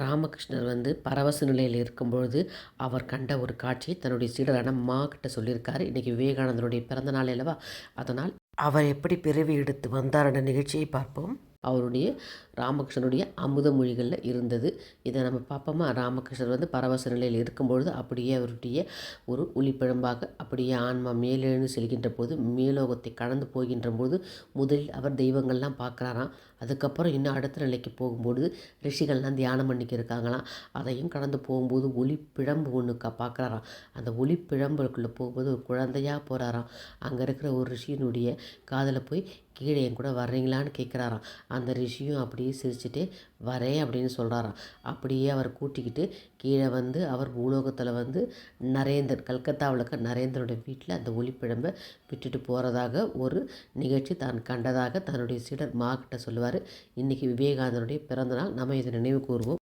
ராமகிருஷ்ணர் பரவச நிலையில் இருக்கும்பொழுது, அவர் கண்ட ஒரு காட்சியை தன்னுடைய சீடரான கிட்ட சொல்லியிருக்காரு. இன்றைக்கி விவேகானந்தருடைய பிறந்த நாள் அல்லவா? அதனால் அவர் எப்படி பிறவி எடுத்து வந்தார் என்ற நிகழ்ச்சியை பார்ப்போம். அவருடைய ராமகிருஷ்ணனுடைய அமுத மொழிகளில் இருந்தது. இதை நம்ம பார்ப்போமா? ராமகிருஷ்ணர் பரவச நிலையில் இருக்கும்பொழுது அப்படியே அவருடைய ஒரு ஒளிப்பிழம்பாக அப்படியே ஆன்மா மேலெழுந்து செல்கின்ற போது, மேலோகத்தை கடந்து போகின்ற போது முதலில் அவர் தெய்வங்கள்லாம் பார்க்குறாராம். அதுக்கப்புறம் இன்னும் அடுத்த நிலைக்கு போகும்பொழுது ரிஷிகள்லாம் தியானம் பண்ணிக்க இருக்காங்களாம். அதையும் கடந்து போகும்போது ஒளிப்பிழம்பு ஒன்று பார்க்குறாராம். அந்த ஒளிப்பிழம்புக்குள்ளே போகும்போது ஒரு குழந்தையாக போகிறாராம். அங்கே இருக்கிற ஒரு ரிஷியினுடைய காதில் போய் கீழே என் கூட வர்றீங்களான்னு கேட்குறாராம். அந்த ரிஷியும் அப்படியே சிரிச்சுட்டே வரேன் அப்படின்னு சொல்கிறாராம். அப்படியே அவர் கூட்டிக்கிட்டு கீழே அவர் பூலோகத்தில் நரேந்தர், கல்கத்தாவில் இருக்க நரேந்திரனுடைய வீட்டில் அந்த ஒளிப்பிழம்பை விட்டுட்டு போகிறதாக ஒரு நிகழ்ச்சி தான் கண்டதாக தன்னுடைய சீடர் கிட்ட சொல்லுவார். இன்றைக்கி விவேகானந்தருடைய பிறந்தநாள், நம்ம இதை நினைவு கூறுவோம்.